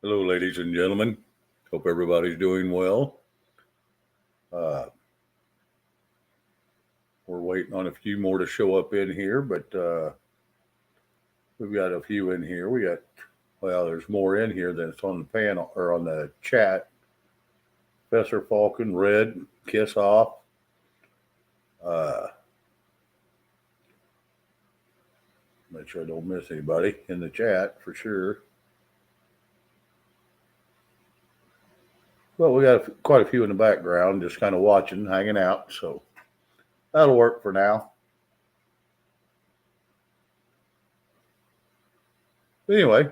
Hello, ladies and gentlemen. Hope everybody's doing well. Uh, we're waiting on a few more to show up in here, but we've got a few in here. There's more in here than it's on the panel or on the chat. Professor Falcon, Red, Kiss Off. Uh, make sure I don't miss anybody in the chat for sure. Well, we got quite a few in the background, just kind of watching, hanging out. So that'll work for now. Anyway,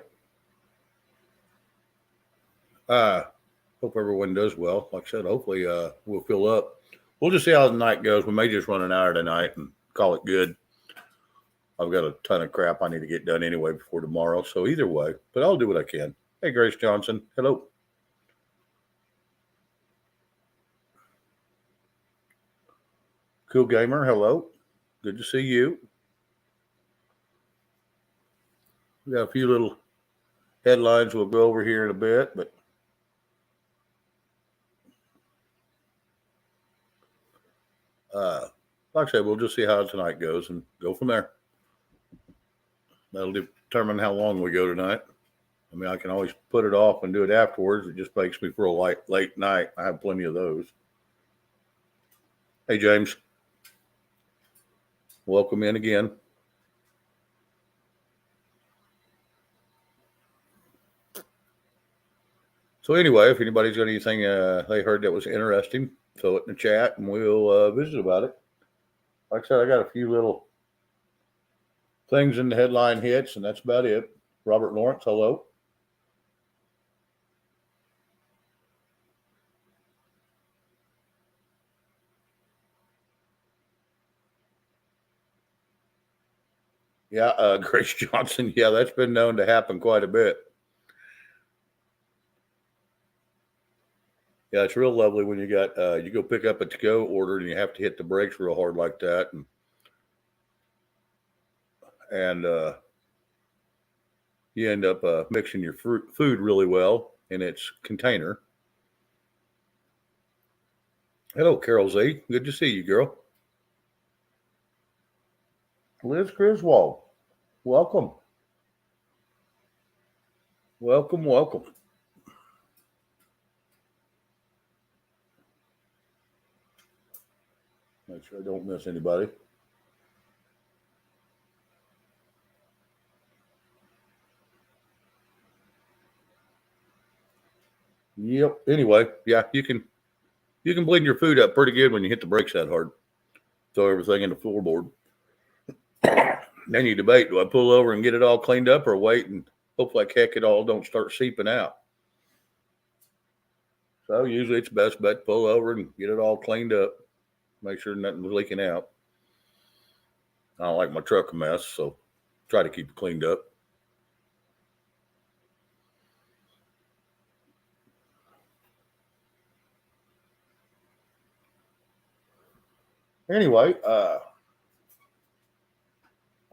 hope everyone does well. Like I said, hopefully we'll fill up. We'll just see how the night goes. We may just run an hour tonight and call it good. I've got a ton of crap I need to get done anyway before tomorrow. So either way, but I'll do what I can. Hey, Grace Johnson. Hello. Cool Gamer. Hello. Good to see you. We got a few little headlines we'll go over here in a bit, but like I said, we'll just see how tonight goes and go from there. That'll determine how long we go tonight. I mean, I can always put it off and do it afterwards. It just makes me for a late night. I have plenty of those. Hey, James. Welcome in again. So anyway, if anybody's got anything they heard that was interesting, throw it in the chat and we'll visit about it. Like I said, I got a few little things in the headline hits, and that's about it. Robert Lawrence, hello. Yeah, Grace Johnson. Yeah, that's been known to happen quite a bit. Yeah, it's real lovely when you go pick up a to-go order and you have to hit the brakes real hard like that, and you end up mixing your food really well in its container. Hello, Carol Z. Good to see you, girl. Liz Griswold, welcome. Welcome, welcome. Make sure I don't miss anybody. Yep. Anyway, yeah, you can blend your food up pretty good when you hit the brakes that hard. Throw everything in the floorboard. Then you debate: do I pull over and get it all cleaned up, or wait and hope like heck it all don't start seeping out? So usually it's best bet to pull over and get it all cleaned up. Make sure nothing's leaking out. I don't like my truck a mess, so try to keep it cleaned up. Anyway,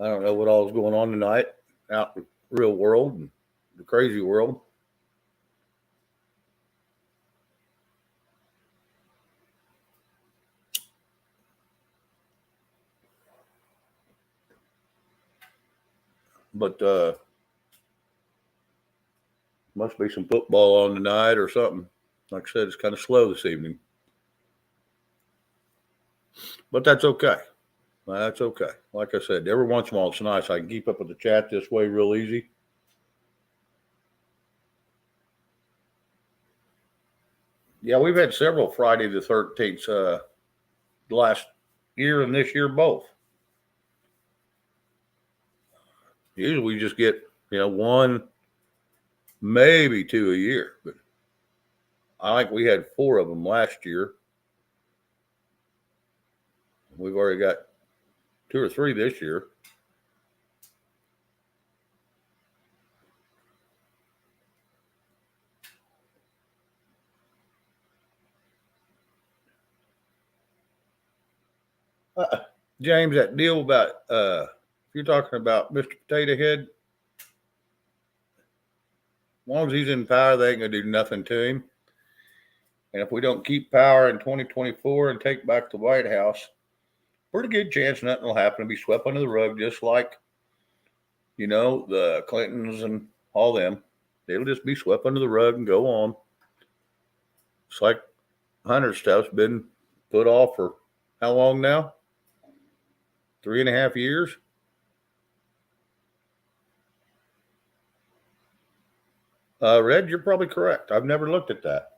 I don't know what all is going on tonight out in the real world and the crazy world. But must be some football on tonight or something. Like I said, it's kind of slow this evening. But that's okay. That's okay. Like I said, every once in a while it's nice. I can keep up with the chat this way real easy. Yeah, we've had several Friday the 13th last year and this year both. Usually we just get, one, maybe two a year. But I think we had 4 of them last year. We've already got 2 or 3 this year. James, that deal about if you're talking about Mr. Potato Head, long as he's in power, they ain't gonna do nothing to him. And if we don't keep power in 2024 and take back the White House, pretty good chance nothing will happen. It'll be swept under the rug, just like, the Clintons and all them. It'll just be swept under the rug and go on. It's like Hunter stuff's been put off for how long now? 3.5 years. Red, you're probably correct. I've never looked at that.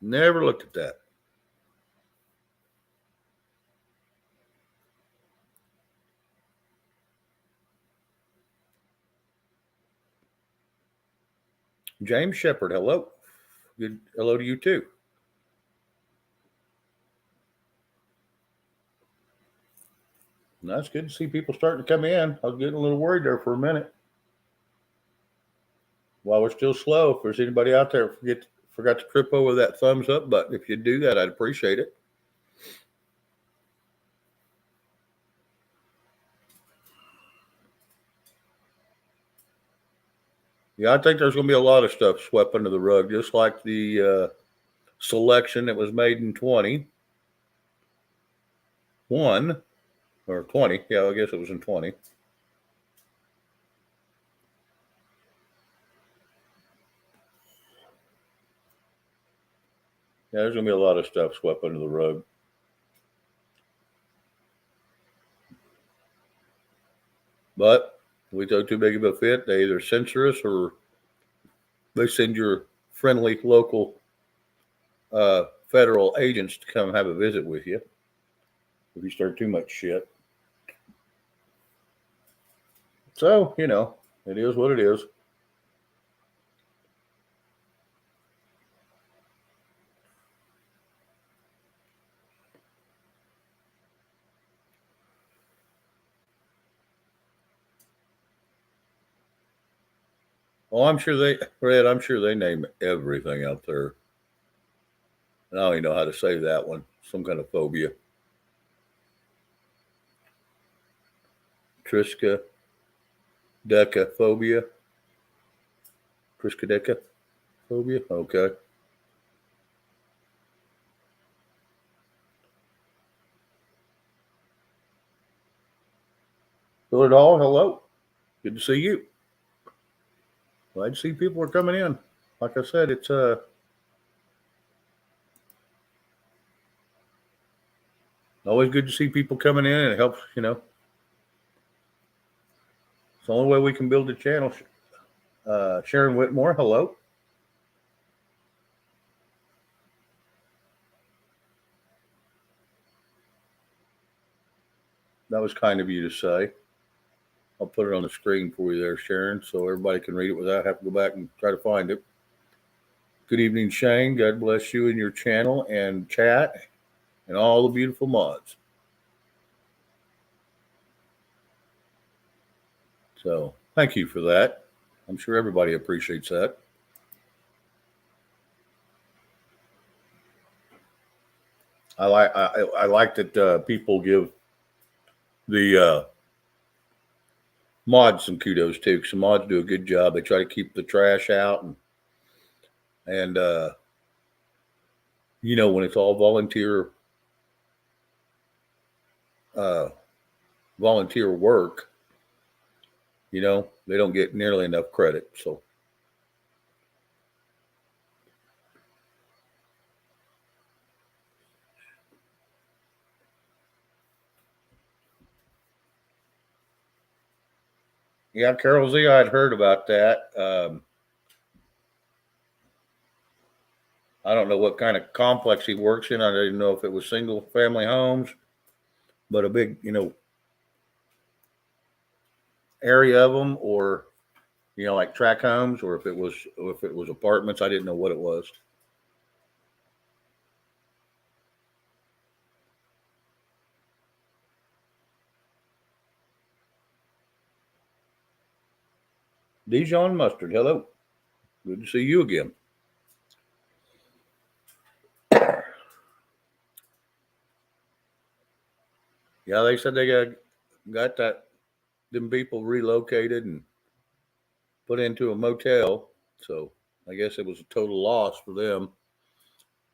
Never looked at that. James Shepard, hello. Good hello to you too. That's good to see people starting to come in. I was getting a little worried there for a minute. While we're still slow, if there's anybody out there forgot to trip over that thumbs up button, if you do that, I'd appreciate it. Yeah, I think there's going to be a lot of stuff swept under the rug, just like the selection that was made in 21 or 20. Yeah, I guess it was in 20. Yeah, there's going to be a lot of stuff swept under the rug. But we throw too big of a fit, they either censor us or they send your friendly local federal agents to come have a visit with you if you start too much shit. So, it is what it is. Oh, I'm sure they name everything out there. And I don't even know how to say that one. Some kind of phobia. Triska decaphobia. Triskaideka phobia. Okay. Bill Doll, hello. Good to see you. Glad to see people are coming in. Like I said, it's always good to see people coming in, and it helps, It's the only way we can build a channel. Sharon Whitmore, hello. That was kind of you to say. I'll put it on the screen for you there, Sharon, so everybody can read it without having to go back and try to find it. Good evening, Shane. God bless you and your channel and chat and all the beautiful mods. So thank you for that. I'm sure everybody appreciates that. I like that people give the mods some kudos too, because the mods do a good job. They try to keep the trash out and when it's all volunteer work, they don't get nearly enough credit. So yeah, Carol Z, I'd heard about that. I don't know what kind of complex he works in. I didn't know if it was single family homes, but a big, area of them, or like tract homes, or if it was apartments. I didn't know what it was. Dijon Mustard, hello. Good to see you again. Yeah, they said they got that them people relocated and put into a motel. So I guess it was a total loss for them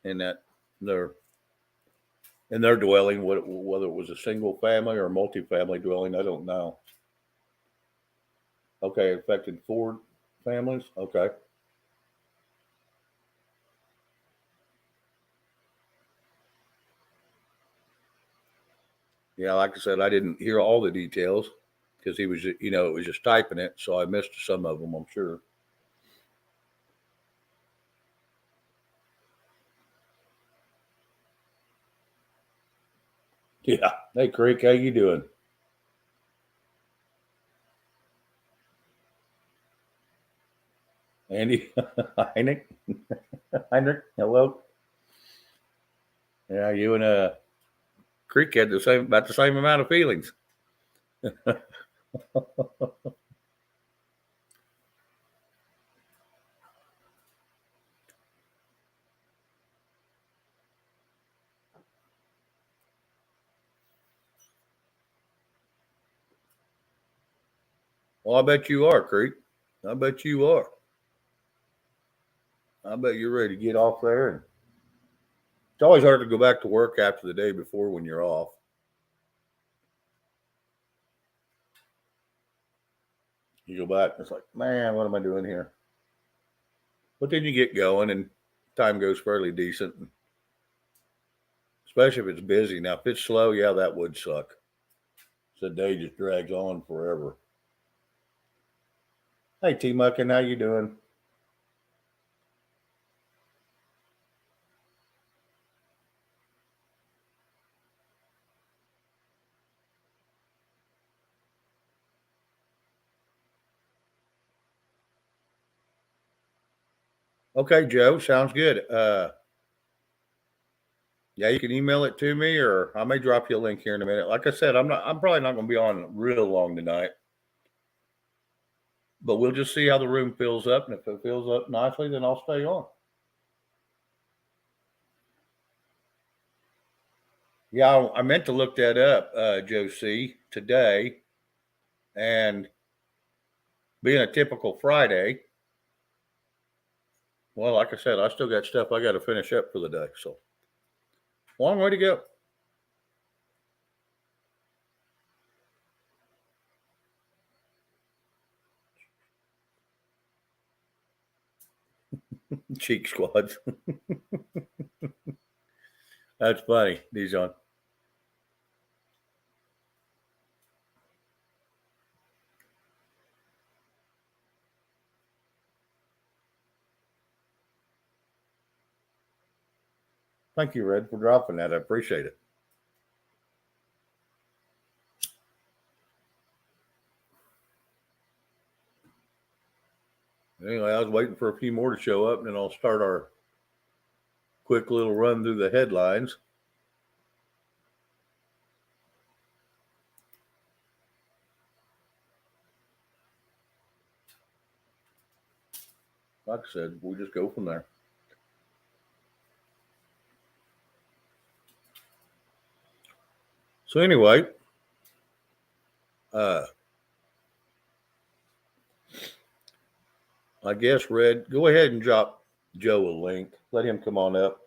in that their in their dwelling, whether it was a single family or a multi-family dwelling, I don't know. Okay, it affected four families. Okay. Yeah, like I said, I didn't hear all the details because he was, it was just typing it, so I missed some of them, I'm sure. Yeah. Hey, Creek, how you doing? Andy, Heinrich, Heinrich, hello. Yeah, you and Creek had about the same amount of feelings. Well, I bet you are, Creek. I bet you are. I bet you're ready to get off there. And it's always hard to go back to work after the day before when you're off. You go back and it's like, man, what am I doing here? But then you get going and time goes fairly decent, especially if it's busy. Now, if it's slow, yeah, that would suck. So the day just drags on forever. Hey, T Muckin, how you doing? Okay, Joe, sounds good. Yeah, you can email it to me, or I may drop you a link here in a minute. Like I said, I'm probably not going to be on real long tonight, but we'll just see how the room fills up, and if it fills up nicely, then I'll stay on. Yeah, I meant to look that up, Joe C, today, and being a typical Friday, well, like I said, I still got stuff I got to finish up for the day, so long way to go. Cheek squads. That's funny, Dijon. Thank you, Red, for dropping that. I appreciate it. Anyway, I was waiting for a few more to show up, and then I'll start our quick little run through the headlines. Like I said, we'll just go from there. So anyway, uh, I guess Red, go ahead and drop Joe a link. Let him come on up.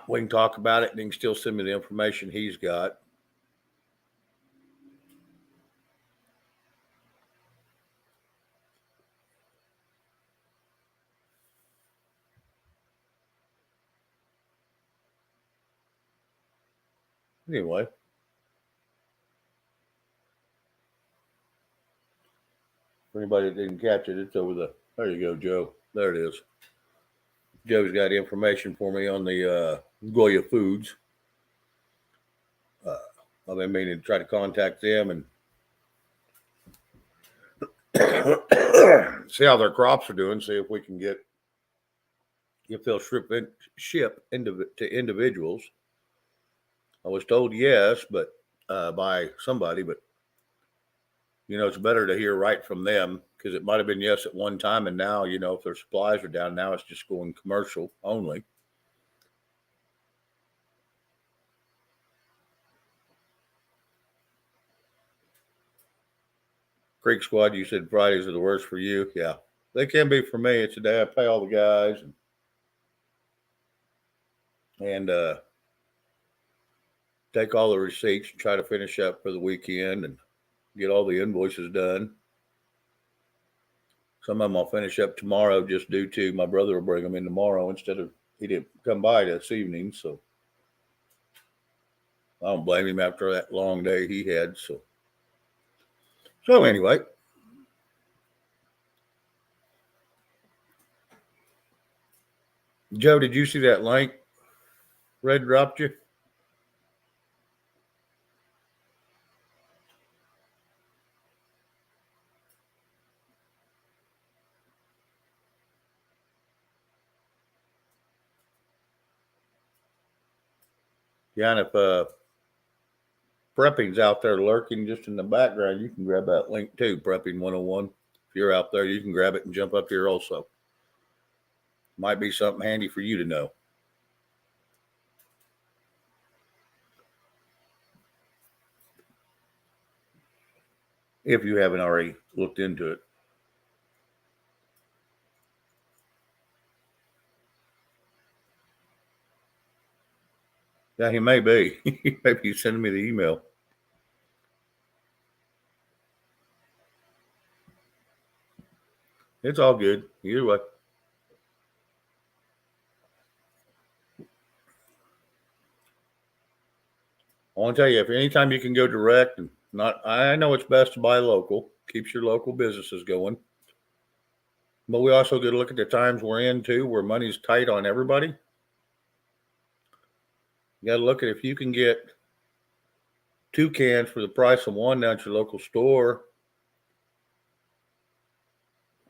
We can talk about it, and he can still send me the information he's got. Anyway, for anybody that didn't catch it, it's over the. There you go, Joe. There it is. Joe's got information for me on the Goya Foods. I've been meaning to try to contact them and see how their crops are doing. See if we can get if they'll ship to individuals. I was told yes, but by somebody, but it's better to hear right from them because it might have been yes at one time, and now if their supplies are down, now it's just going commercial only. Creek Squad, you said Fridays are the worst for you. Yeah, they can be for me. It's a day I pay all the guys and take all the receipts and try to finish up for the weekend and get all the invoices done. Some of them I'll finish up tomorrow just due to my brother will bring them in tomorrow instead of he didn't come by this evening. So I don't blame him after that long day he had. So anyway, Joe, did you see that link Red dropped you? Yeah, and if prepping's out there lurking just in the background, you can grab that link too, Prepping 101. If you're out there, you can grab it and jump up here also. Might be something handy for you to know. If you haven't already looked into it. Yeah, he may be. Maybe he's sending me the email. It's all good. Either way. I want to tell you, if anytime you can go direct and not, I know it's best to buy local, keeps your local businesses going. But we also got to look at the times we're in too, where money's tight on everybody. You got to look at if you can get 2 cans for the price of one down at your local store,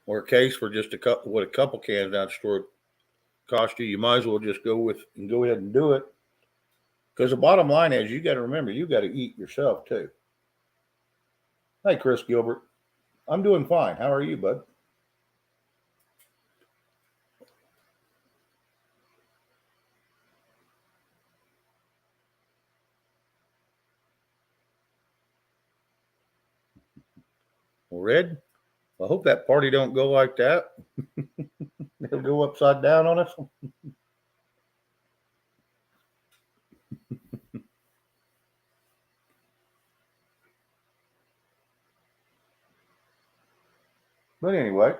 or a case for just a couple cans down at the store cost you. You might as well just go ahead and do it. Because the bottom line is, you got to remember, you got to eat yourself too. Hey, Chris Gilbert, I'm doing fine. How are you, bud? Well, Red, I hope that party don't go like that. It'll go upside down on us. But anyway,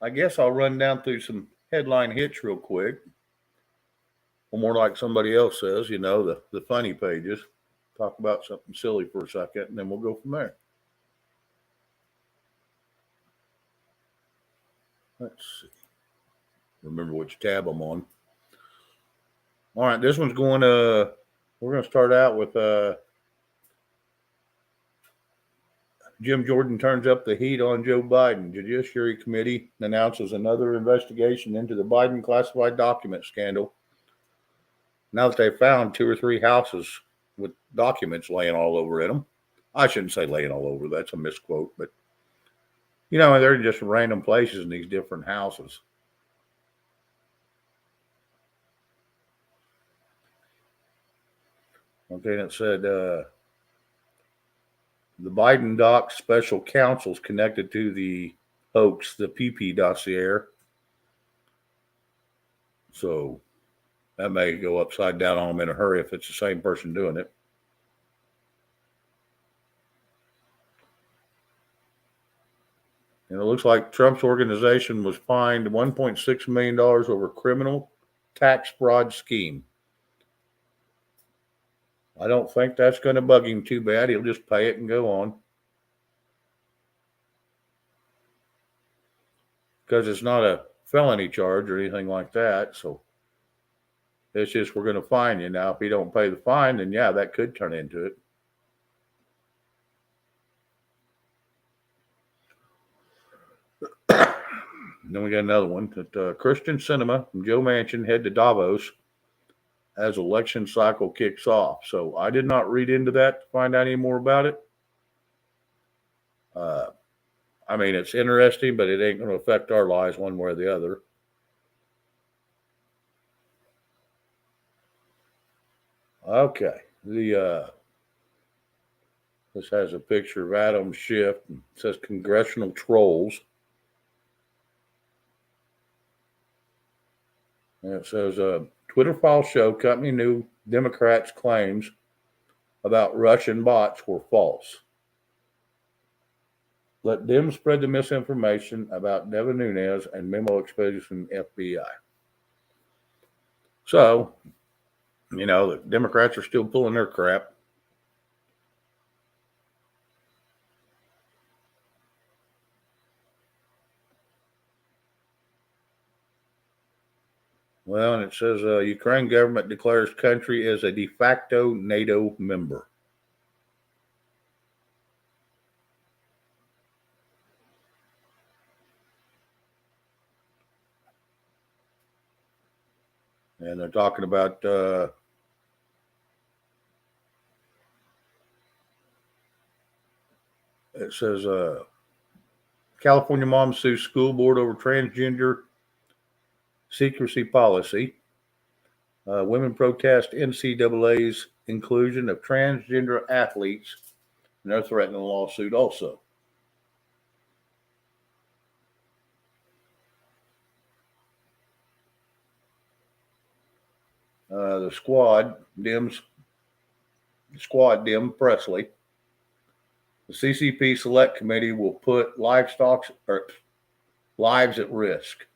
I guess I'll run down through some headline hits real quick. Or more like somebody else says, the funny pages. Talk about something silly for a second, and then we'll go from there. Let's see. Remember which tab I'm on. All right, this one's going to, we're going to start out with Jim Jordan turns up the heat on Joe Biden. Judiciary Committee announces another investigation into the Biden classified document scandal. Now that they've found 2 or 3 houses with documents laying all over in them. I shouldn't say laying all over. That's a misquote, but they're just random places in these different houses. Okay, and it said the Biden doc special counsel's connected to the hoax, the PP dossier. So that may go upside down on them in a hurry if it's the same person doing it. And it looks like Trump's organization was fined $1.6 million over criminal tax fraud scheme. I don't think that's going to bug him too bad. He'll just pay it and go on. Because it's not a felony charge or anything like that. So it's just we're going to fine you. Now, if you don't pay the fine, then yeah, that could turn into it. Then we got another one that Christian Sinema and Joe Manchin head to Davos as election cycle kicks off. So I did not read into that to find out any more about it. I mean, it's interesting, but it ain't going to affect our lives one way or the other. Okay. The This has a picture of Adam Schiff. It says congressional trolls. And it says Twitter files show company new Democrats' claims about Russian bots were false. Let them spread the misinformation about Devin Nunes and memo exposing FBI. So, the Democrats are still pulling their crap. Well, and it says Ukraine government declares country as a de facto NATO member. And they're talking about it says California mom sues school board over transgender secrecy policy. Women protest NCAA's inclusion of transgender athletes, and they're threatening a lawsuit also. The squad Dem Presley. The CCP Select Committee will put lives at risk.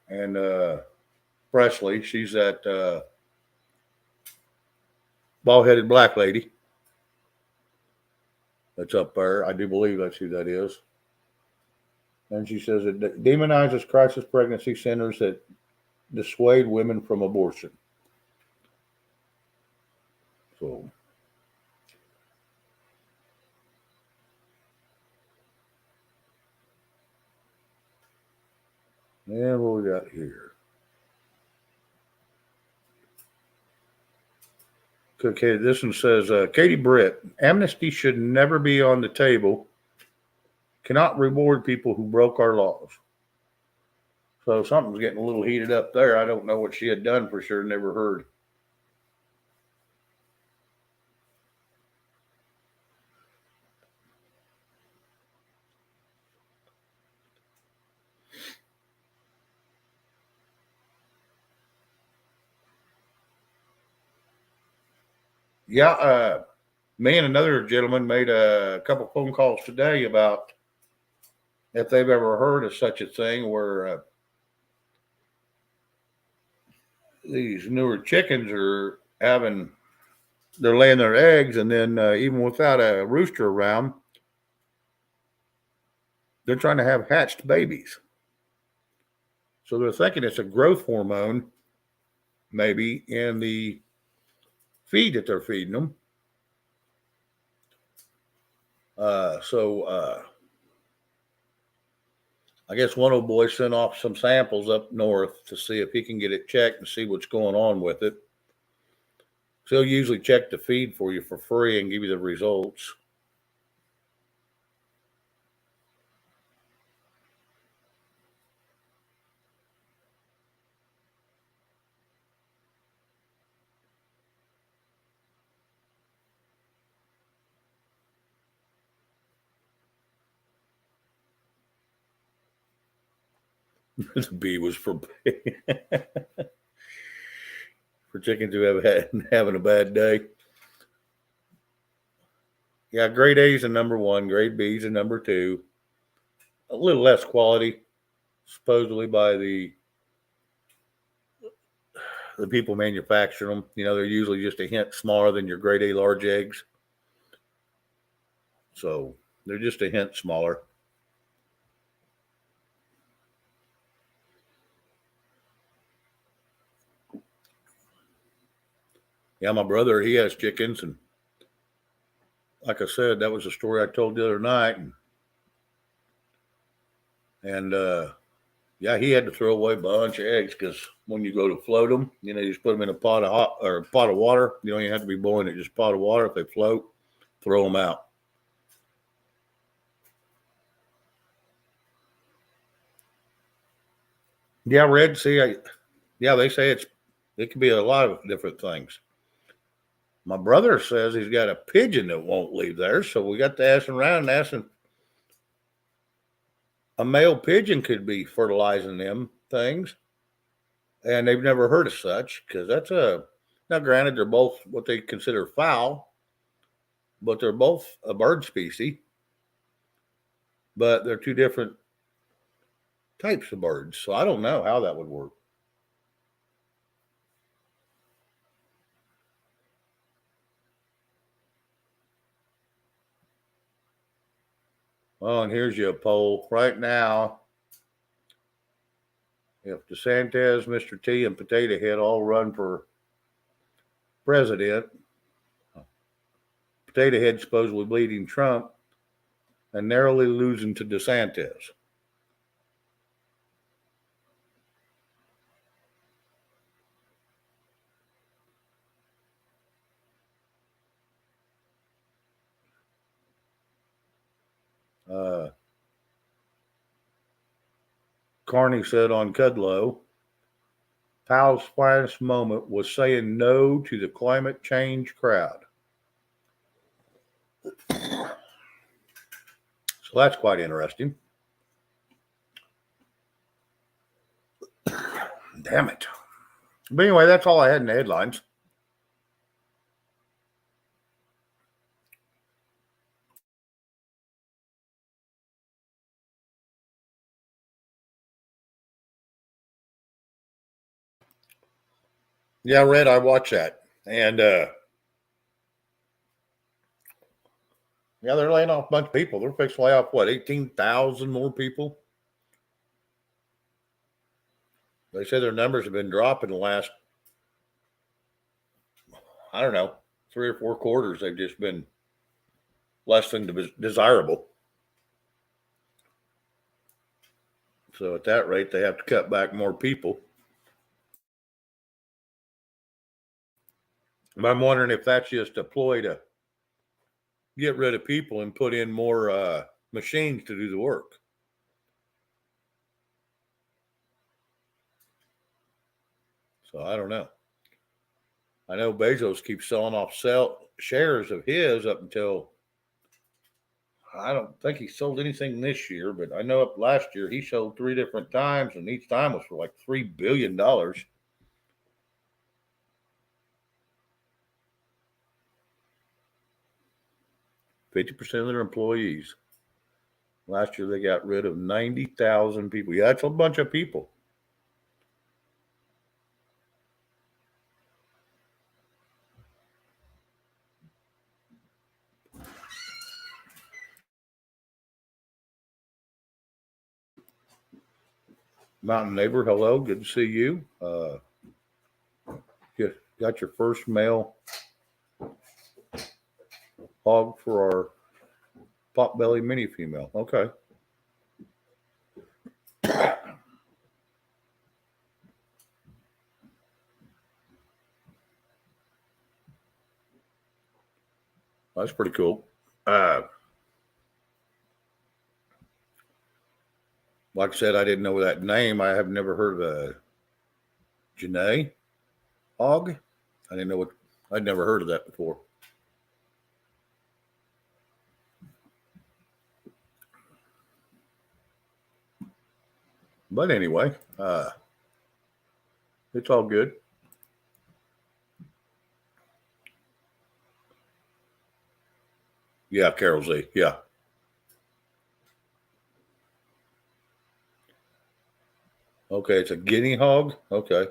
And Presley, she's that bald-headed black lady that's up there. I do believe that's who that is. And she says it demonizes crisis pregnancy centers that dissuade women from abortion. So, and what we got here? Okay, this one says, Katie Britt, amnesty should never be on the table. Cannot reward people who broke our laws. So something's getting a little heated up there. I don't know what she had done for sure. Never heard. Yeah, me and another gentleman made a couple phone calls today about if they've ever heard of such a thing where these newer chickens are they're laying their eggs, and then even without a rooster around, they're trying to have hatched babies. So they're thinking it's a growth hormone, maybe, in the feed that they're feeding them. So I guess one old boy sent off some samples up north to see if he can get it checked and see what's going on with it. So he'll usually check the feed for you for free and give you the results. The B was for for chickens who having a bad day. Yeah, grade A is a number one, grade B is a number two. A little less quality, supposedly by the people manufacturing them. They're usually just a hint smaller than your grade A large eggs. So they're just a hint smaller. Yeah, my brother, he has chickens, and like I said, that was a story I told the other night, and yeah, he had to throw away a bunch of eggs because when you go to float them, you just put them in a pot of hot or a pot of water. You don't even have to be boiling it; just a pot of water. If they float, throw them out. Yeah, Red Sea. Yeah, they say it could be a lot of different things. My brother says he's got a pigeon that won't leave there, so we got to asking around and asking a male pigeon could be fertilizing them things, and they've never heard of such because that's a now granted they're both what they consider fowl, but they're both a bird species, but they're two different types of birds. So I don't know how that would work. Oh, and here's your poll right now. If DeSantis, Mr. T, and Potato Head all run for president, Potato Head supposedly bleeding Trump and narrowly losing to DeSantis. Uh, Carney said on Kudlow, Powell's finest moment was saying no to the climate change crowd. So that's quite interesting. Damn it. But anyway, that's all I had in the headlines. Yeah, Red, I watched that. And yeah, they're laying off a bunch of people. They're fixing to lay off, what, 18,000 more people? They say their numbers have been dropping the last, I don't know, 3 or 4 quarters. They've just been less than desirable. So at that rate, they have to cut back more people. But I'm wondering if that's just a ploy to get rid of people and put in more machines to do the work. So I don't know. I know Bezos keeps selling off shares of his up until I don't think he sold anything this year, but I know up last year he sold 3 different times, and each time was for like $3 billion. 50% of their employees. Last year they got rid of 90,000 people. Yeah, that's a bunch of people. Mountain Neighbor, hello, good to see you. You got your first male hog for our potbelly mini female. Okay. That's pretty cool. Uh, like I said, I didn't know that name. I have never heard of a Janae hog. I didn't know what, I'd never heard of that before. But anyway, it's all good. Yeah, Carol Z. Yeah. Okay, it's a guinea hog. Okay.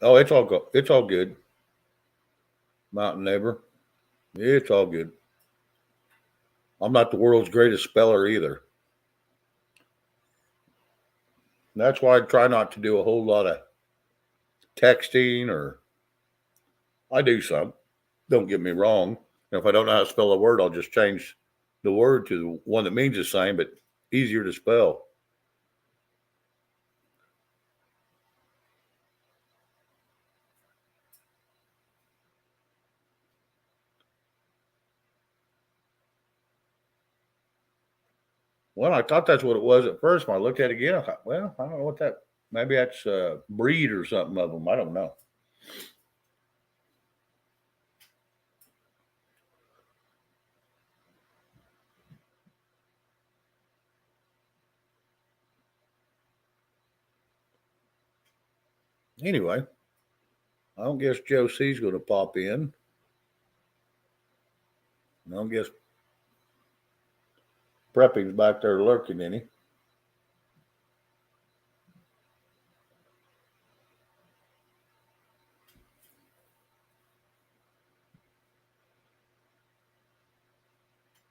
Oh, it's all go. It's all good. Mountain Neighbor. It's all good. I'm not the world's greatest speller either. That's why I try not to do a whole lot of texting, or I do some. Don't get me wrong. If I don't know how to spell a word, I'll just change the word to the one that means the same but easier to spell. Well, I thought that's what it was at first. When I looked at it again, I thought, well, I don't know what that. Maybe that's breed or something of them. I don't know. Anyway, I don't guess Joe C's going to pop in. I don't guess Prepping's back there lurking any.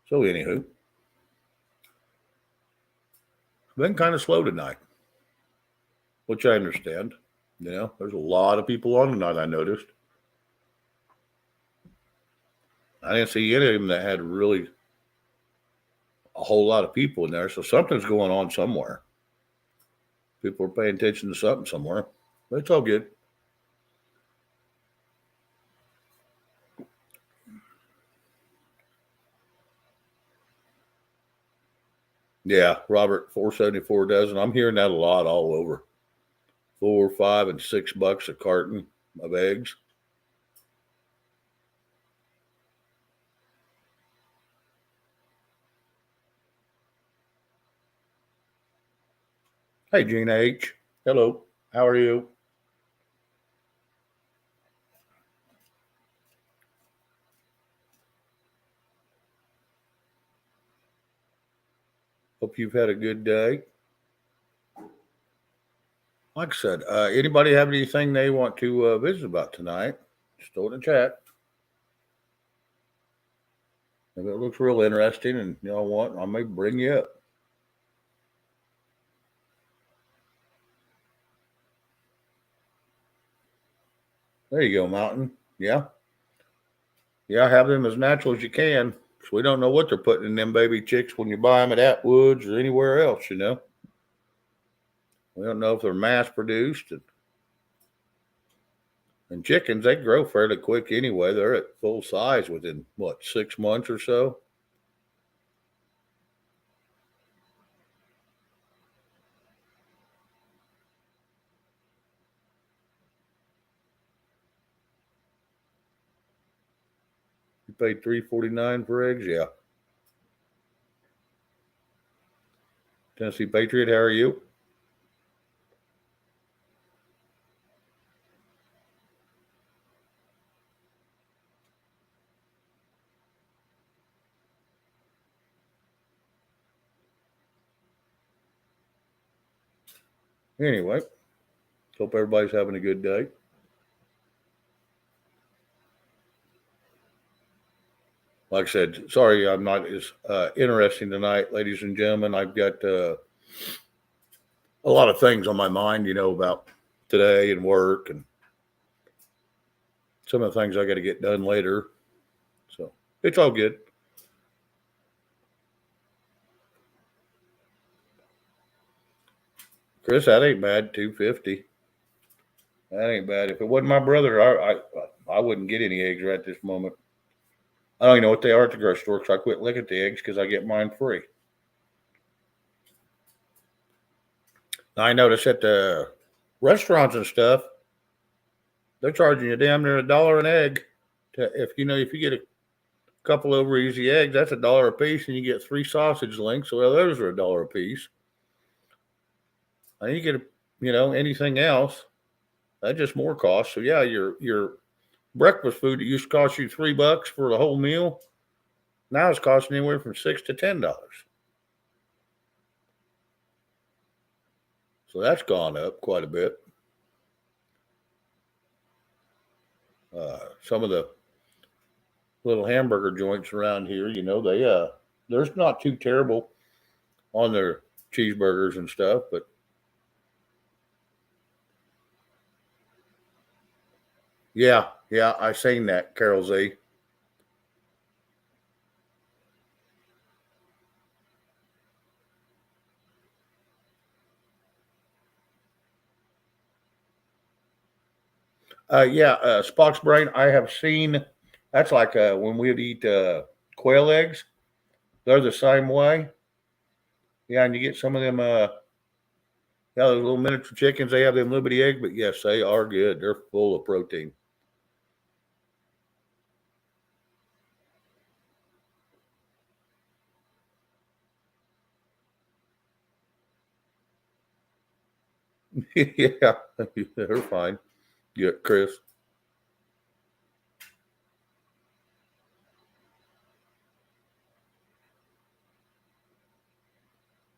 So anywho, it's been kind of slow tonight, which I understand. You know, there's a lot of people on tonight. I noticed. I didn't see any of them that had really a whole lot of people in there. So something's going on somewhere. People are paying attention to something somewhere. But it's all good. Yeah, Robert, 474 dozen. I'm hearing that a lot all over. $4, $5, and $6 a carton of eggs. Hey, Gina H. Hello. How are you? Hope you've had a good day. Like I said, anybody have anything they want to visit about tonight? Just throw it in the chat. If it looks real interesting and you know what, I may bring you up. There you go, Mountain. Yeah. Yeah, have them as natural as you can. So we don't know what they're putting in them baby chicks when you buy them at Atwoods or anywhere else, you know. We don't know if they're mass produced. And chickens, they grow fairly quick anyway. They're at full size within, what, 6 months or so? You paid $3.49 for eggs? Yeah. Tennessee Patriot, how are you? Anyway, hope everybody's having a good day. Like I said, sorry I'm not as interesting tonight, ladies and gentlemen. I've got a lot of things on my mind, you know, about today and work and some of the things I got to get done later. So it's all good. Chris, that ain't bad. 250. That ain't bad. If it wasn't my brother, I wouldn't get any eggs right this moment. I don't even know what they are at the grocery store because I quit looking at the eggs because I get mine free. I noticed at the restaurants and stuff, they're charging you damn near $1 an egg. If you get a couple over easy eggs, that's $1 a piece, and you get 3 sausage links. Well, those are $1 a piece. And you get anything else, that's just more cost. So yeah, your breakfast food that used to cost you $3 for the whole meal, now it's costing anywhere from $6 to $10. So that's gone up quite a bit. Some of the little hamburger joints around here, there's not too terrible on their cheeseburgers and stuff, but yeah, I seen that, Carol Z. Spock's brain. I have seen. That's like when we'd eat quail eggs. They're the same way. Yeah, and you get some of them, yeah, those little miniature chickens. They have them little bitty eggs, but yes, they are good. They're full of protein. Yeah, they're fine. Yeah, Chris.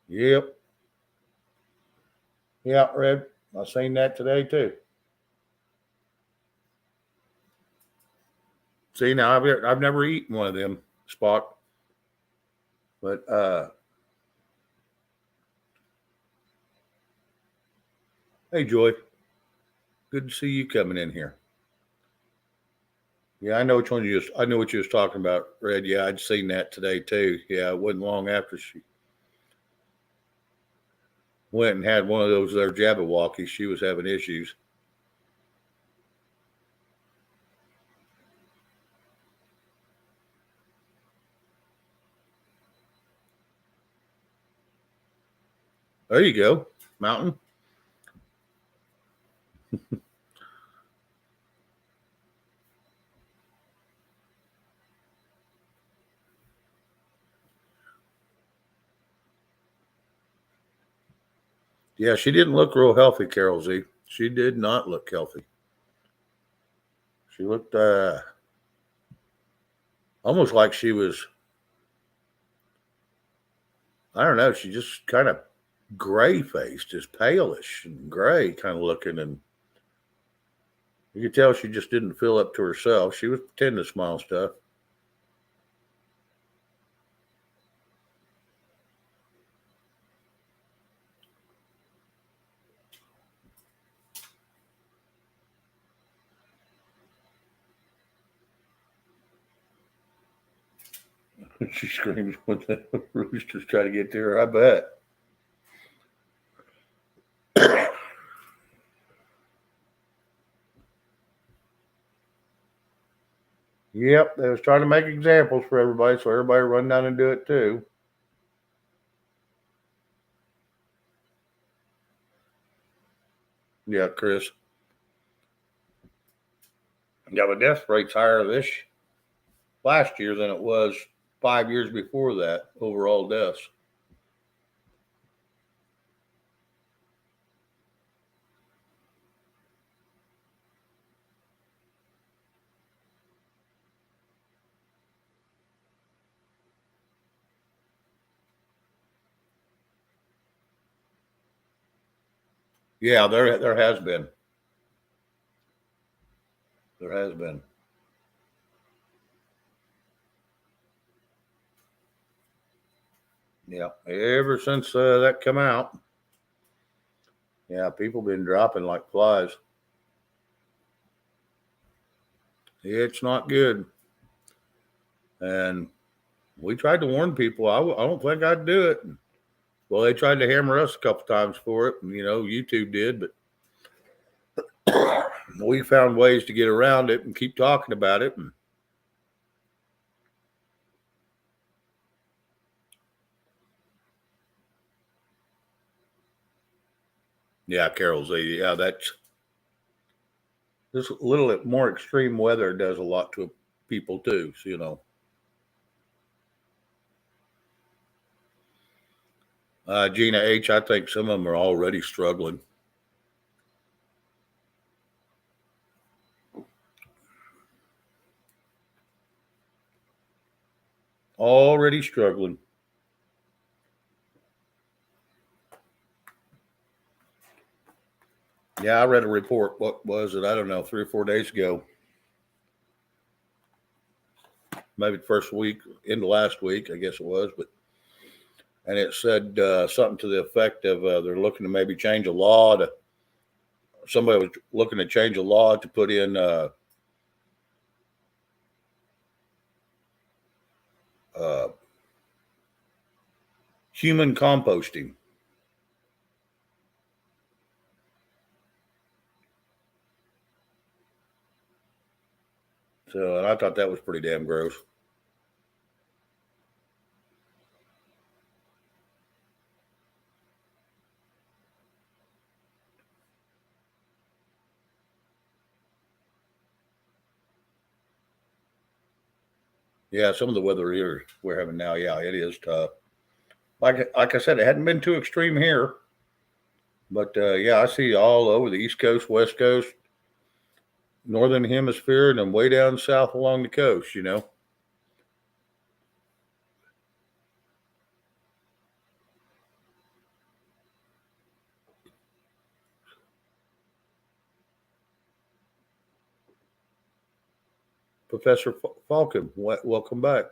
Yep. Yeah, Red. I seen that today too. See, now I've never eaten one of them, Spock. But hey, Joy, good to see you coming in here. Yeah, I know which one you just. I know what you was talking about, Red. Yeah, I'd seen that today too. Yeah, it wasn't long after she went and had one of those there Jabberwockies. She was having issues. There you go, Mountain. Yeah, she didn't look real healthy, Carol Z. She did not look healthy. She looked almost like she was. I don't know. She just kind of gray faced, just palish and gray kind of looking, and you could tell she just didn't feel up to herself. She was pretending to smile stuff. She screams when the roosters try to get to her. I bet. Yep, they was trying to make examples for everybody, so everybody run down and do it too. Yeah, Chris. Yeah, the death rate's higher this last year than it was 5 years before that. Overall deaths. Yeah, there has been. There has been. Yeah, ever since that come out, yeah, people been dropping like flies. It's not good, and we tried to warn people. I don't think I'd do it. Well, they tried to hammer us a couple times for it, and YouTube did, but we found ways to get around it and keep talking about it. And yeah, Carol Z. Yeah, that's this little more extreme weather does a lot to people too. So. Gina H. I think some of them are already struggling. Already struggling. Yeah, I read a report. What was it? I don't know, 3 or 4 days ago, maybe the first week into last week, I guess it was. But and it said something to the effect of they're looking to maybe change a law to. Somebody was looking to change a law to put in uh, human composting. So, and I thought that was pretty damn gross. Yeah, some of the weather here we're having now, yeah, it is tough. Like I said, it hadn't been too extreme here, but yeah, I see all over the East Coast, West Coast, Northern Hemisphere, and then way down south along the coast. Professor Falcon, welcome back.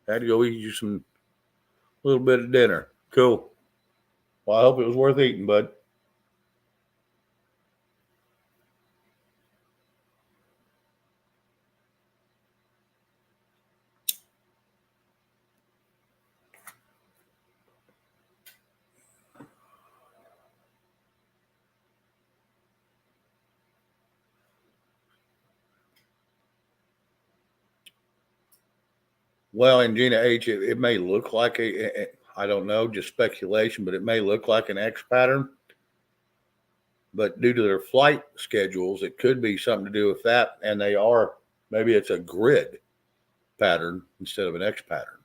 Had to go eat you some little bit of dinner. Cool. Well, I hope it was worth eating, bud. Well, in Gina H, it may look like I don't know, just speculation, but it may look like an X pattern. But due to their flight schedules, it could be something to do with that. And maybe it's a grid pattern instead of an X pattern.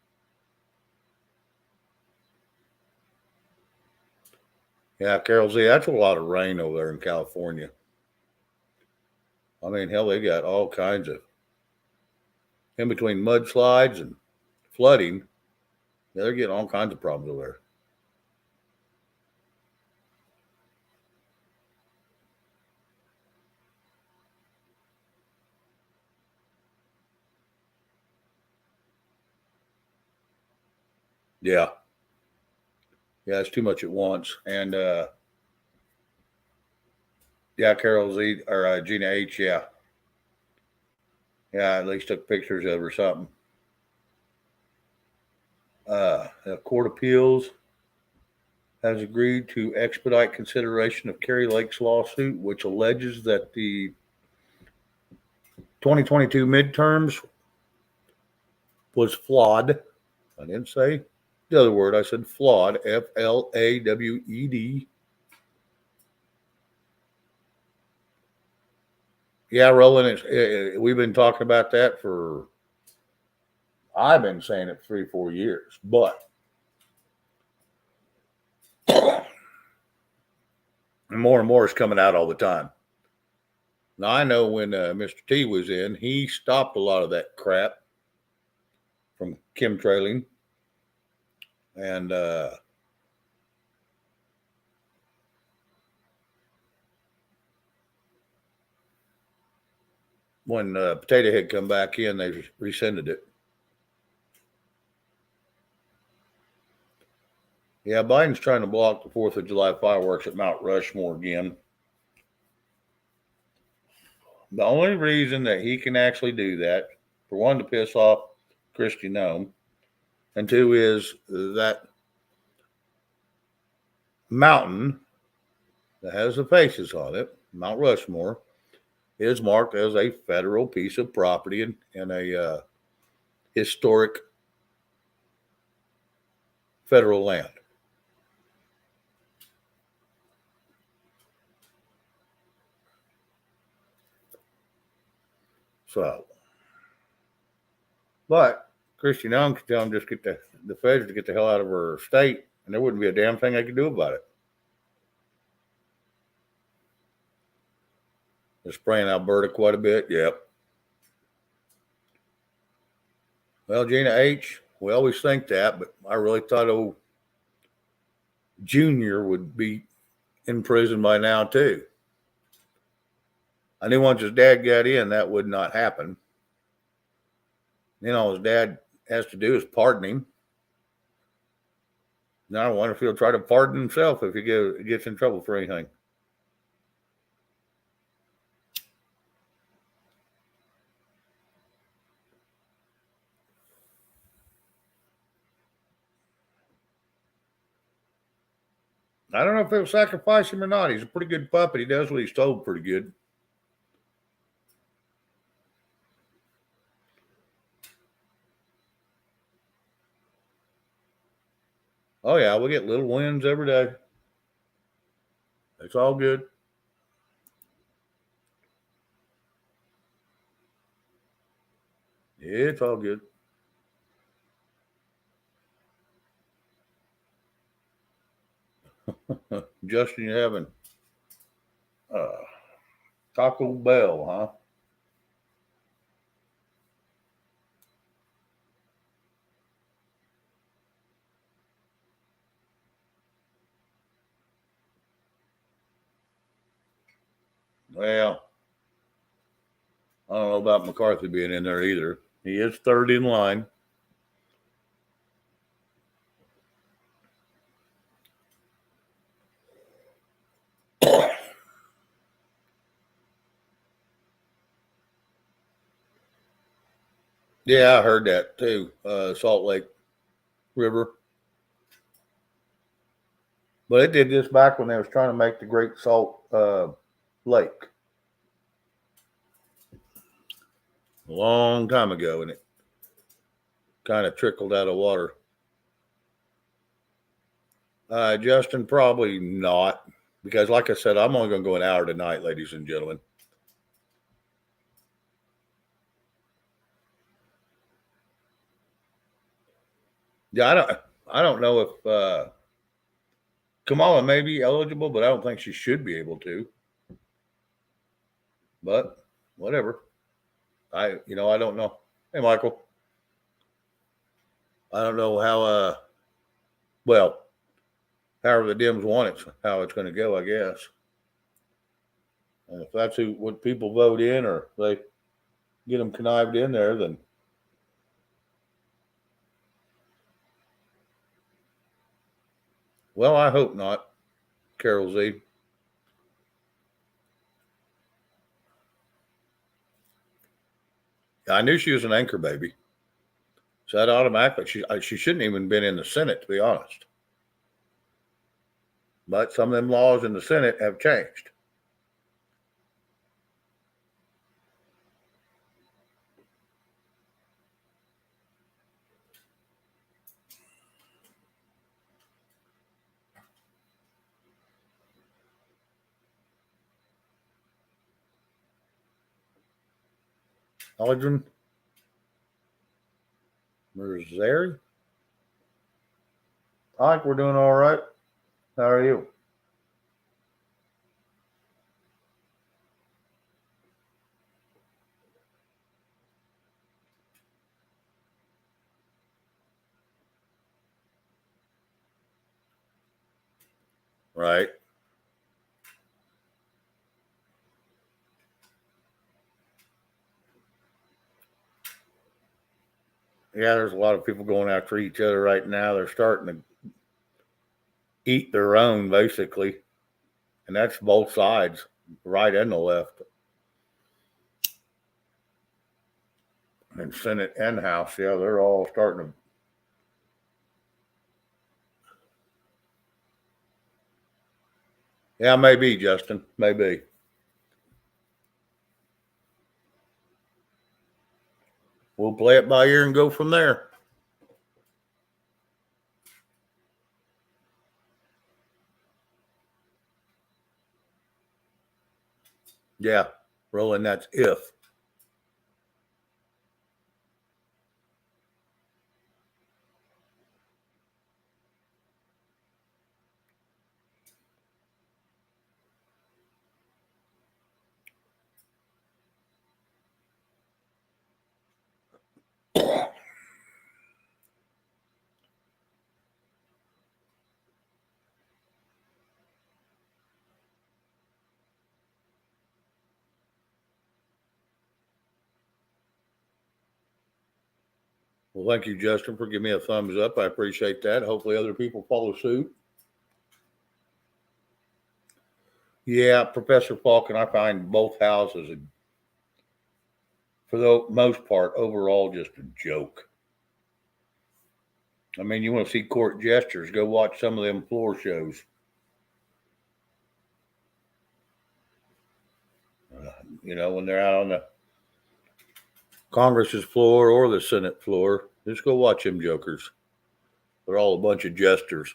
Yeah, Carol Z, that's a lot of rain over there in California. I mean, hell, they got all kinds of in between mudslides and flooding. Yeah, they're getting all kinds of problems over there. Yeah, yeah, it's too much at once. And yeah, Carol Z or Gina H. Yeah, yeah, at least took pictures of her or something. The Court of Appeals has agreed to expedite consideration of Kari Lake's lawsuit, which alleges that the 2022 midterms was flawed. I didn't say the other word. I said flawed. FLAWED. Yeah, Roland. We've been talking about that for. I've been saying it 3-4 years, but more and more is coming out all the time. Now I know when Mr. T was in, he stopped a lot of that crap from chemtrailing, and when Potato Head come back in, they rescinded it. Yeah, Biden's trying to block the 4th of July fireworks at Mount Rushmore again. The only reason that he can actually do that, for one, to piss off Kristi Noem, and two is that mountain that has the faces on it, Mount Rushmore, is marked as a federal piece of property and a historic federal land. So, but Kristi Noem could tell them just get the feds to get the hell out of her state, and there wouldn't be a damn thing they could do about it. They're spraying Alberta quite a bit. Yep. Well, Gina H., we always think that, but I really thought old Junior would be in prison by now, too. I knew once his dad got in, that would not happen. Then all his dad has to do is pardon him. Now I wonder if he'll try to pardon himself if he gets in trouble for anything. I don't know if they'll sacrifice him or not. He's a pretty good puppet. He does what he's told pretty good. Oh, yeah, we get little wins every day. It's all good. It's all good. Justin, you having uh, Taco Bell, huh? Well, I don't know about McCarthy being in there either. He is third in line. Yeah, I heard that too. Salt Lake River. But it did this back when they was trying to make the Great Salt Lake a long time ago, and it kind of trickled out of water. Justin, probably not, because like I said, I'm only going to go an hour tonight, ladies and gentlemen. Yeah, I don't know if Kamala may be eligible, but I don't think she should be able to. But whatever. I don't know. Hey, Michael, I don't know how. Well, however the Dems want it, how it's going to go, I guess. And if that's what people vote in, or they get them connived in there, then well, I hope not. Carol Z. I knew she was an anchor baby, so that automatically she shouldn't even been in the Senate, to be honest. But some of them laws in the Senate have changed. Aldrin Merzeri? I think we're doing all right. How are you? Right. Yeah, there's a lot of people going after each other right now. They're starting to eat their own, basically. And that's both sides, right and the left, and Senate and House. Yeah, they're all starting to. Yeah, maybe, Justin. Maybe. We'll play it by ear and go from there. Yeah, rolling that's if. Well, thank you, Justin, for giving me a thumbs up. I appreciate that. Hopefully, other people follow suit. Yeah, Professor Falcon, I find both houses, for the most part, overall, just a joke. I mean, you want to see court gestures? Go watch some of them floor shows. When they're out on the Congress's floor or the Senate floor, just go watch them jokers. They're all a bunch of jesters.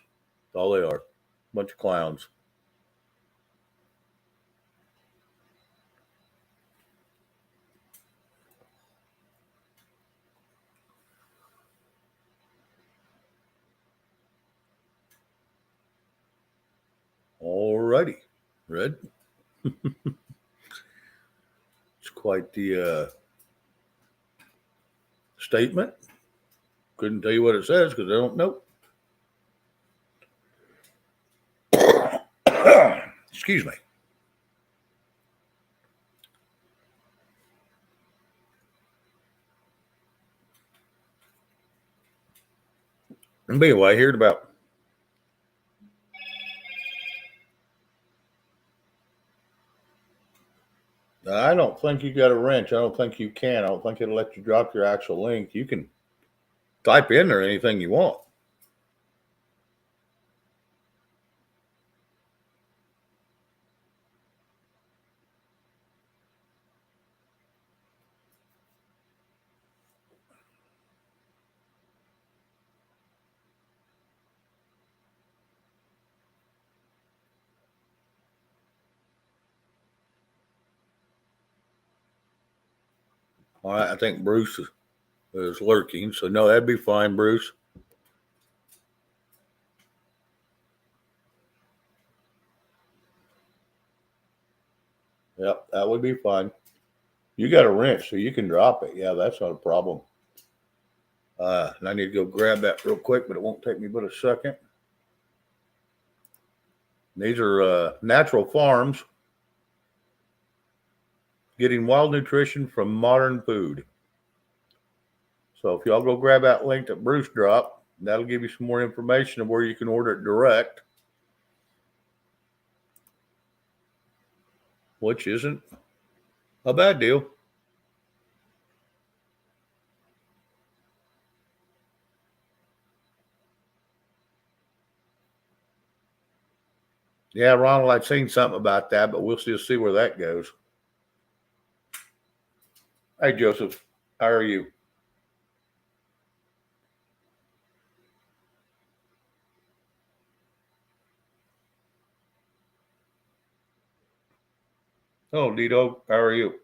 That's all they are. A bunch of clowns. righty, Red. It's quite the statement. Couldn't tell you what it says because I don't know. Excuse me. But anyway, I heard about I don't think you got a wrench. I don't think you can. I don't think it'll let you drop your actual link. You can type in there anything you want. All right, I think Bruce is lurking, so no, that'd be fine, Bruce. Yep, that would be fine. You got a wrench, so you can drop it. Yeah, that's not a problem. And I need to go grab that real quick, but it won't take me but a second. These are natural farms getting wild nutrition from modern food. So if y'all go grab that link that Bruce dropped, that'll give you some more information of where you can order it direct, which isn't a bad deal. Yeah, Ronald, I'd seen something about that, but we'll still see where that goes. Hey, Joseph, how are you? Oh, Dito, how are you?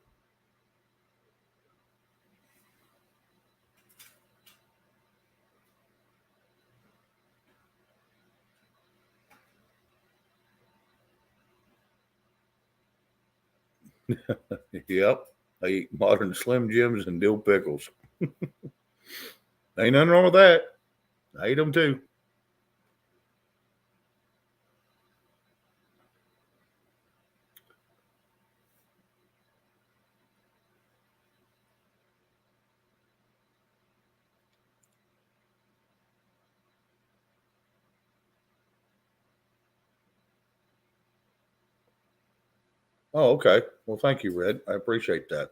Yep, I eat modern Slim Jims and dill pickles. Ain't nothing wrong with that. I eat them too. Oh, okay. Well, thank you, Red. I appreciate that.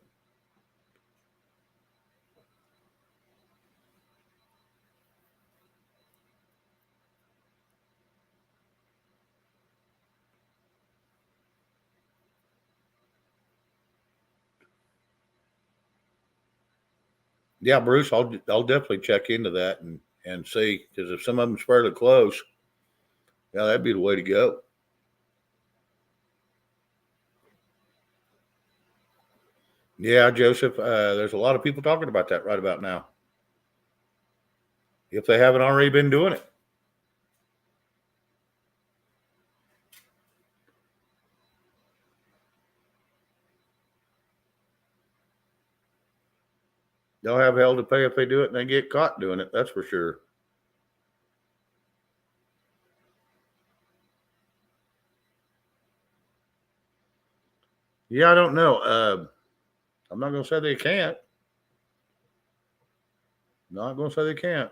Yeah, Bruce, I'll definitely check into that and see because if some of them's fairly close, yeah, that'd be the way to go. Yeah, Joseph, there's a lot of people talking about that right about now. If they haven't already been doing it, they'll have hell to pay if they do it and they get caught doing it. That's for sure. Yeah, I don't know. I'm not going to say they can't. Not going to say they can't.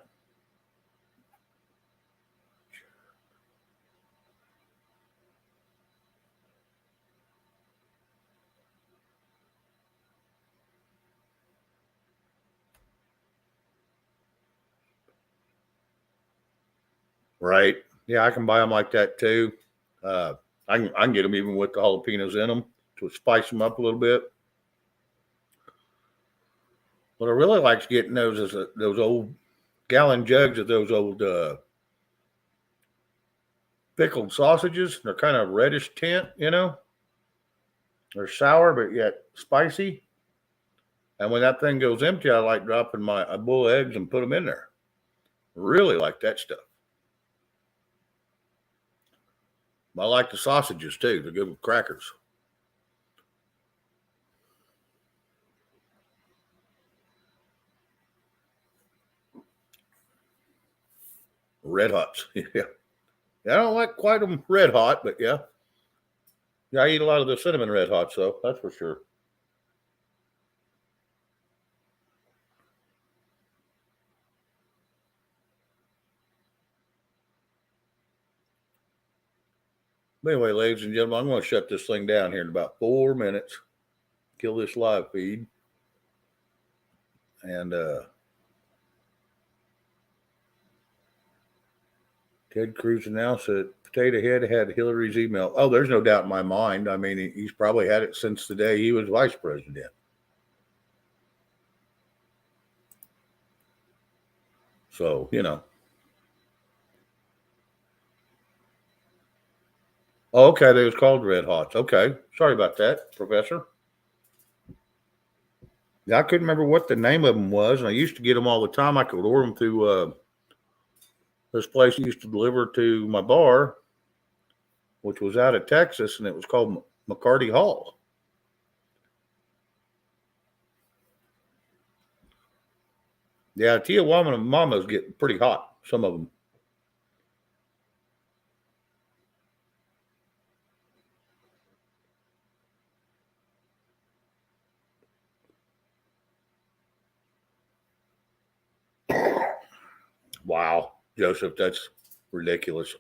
Right. Yeah, I can buy them like that too. Uh, I can get them even with the jalapenos in them to spice them up a little bit. What I really like getting those is those old gallon jugs of those old pickled sausages. They're kind of reddish tint, you know. They're sour but yet spicy. And when that thing goes empty, I like dropping my a bowl of eggs and put them in there. Really like that stuff. I like the sausages too. They're good with crackers. Red Hots. Yeah. I don't like quite them red hot, but yeah. Yeah, I eat a lot of the cinnamon Red Hots, though. That's for sure. But anyway, ladies and gentlemen, I'm going to shut this thing down here in about 4 minutes. Kill this live feed. And Ted Cruz announced that Potato Head had Hillary's email. Oh, there's no doubt in my mind. I mean, he's probably had it since the day he was vice president. So, you know. Oh, okay, they was called Red Hots. Okay. Sorry about that, Professor. Yeah, I couldn't remember what the name of them was, and I used to get them all the time. I could order them through this place used to deliver to my bar, which was out of Texas, and it was called McCarty Hall. Yeah, Tijuana Mamas get pretty hot, some of them. Wow, Joseph, that's ridiculous.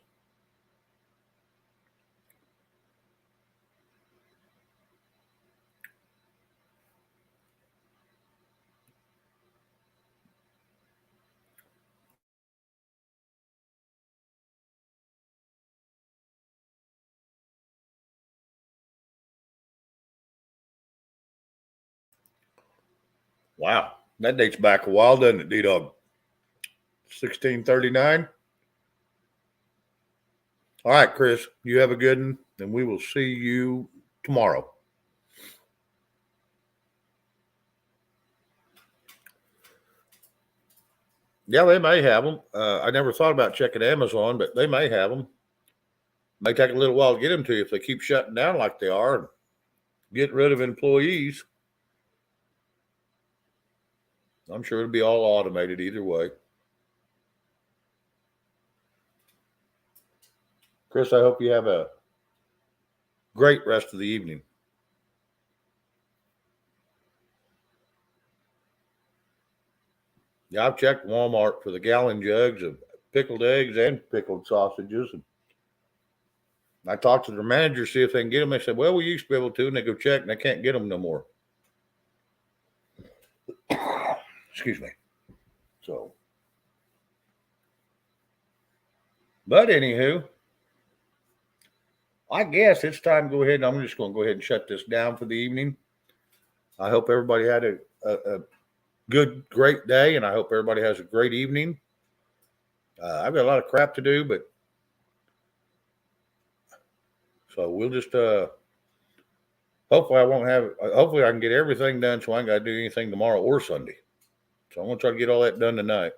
Wow, that dates back a while, doesn't it, D-Dog? 1639. All right, Chris, you have a good one, and we will see you tomorrow. Yeah, they may have them. I never thought about checking Amazon, but they may have them. May take a little while to get them to you if they keep shutting down like they are and get rid of employees. I'm sure it'll be all automated either way. Chris, I hope you have a great rest of the evening. Yeah, I've checked Walmart for the gallon jugs of pickled eggs and pickled sausages. And I talked to their manager, see if they can get them. They said, well, we used to be able to, and they go check and they can't get them no more. Excuse me. So, but anywho, I guess it's time to go ahead. I'm just going to go ahead and shut this down for the evening. I hope everybody had a good, great day, and I hope everybody has a great evening. I've got a lot of crap to do, but so we'll just hopefully hopefully I can get everything done so I ain't got to do anything tomorrow or Sunday. So I'm going to try to get all that done tonight.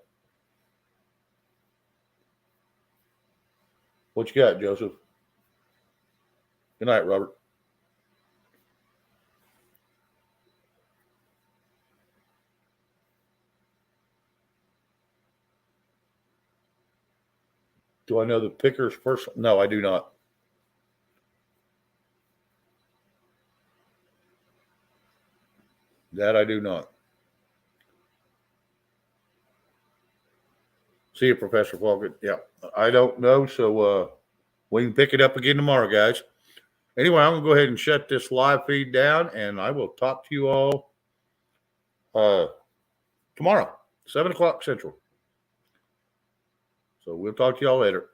What you got, Joseph? Good night, Robert. Do I know the Pickers person? No, I do not. That I do not. See you, Professor Falcon. Yeah, I don't know. So we can pick it up again tomorrow, guys. Anyway, I'm going to go ahead and shut this live feed down, and I will talk to you all tomorrow, 7 o'clock Central. So we'll talk to y'all later.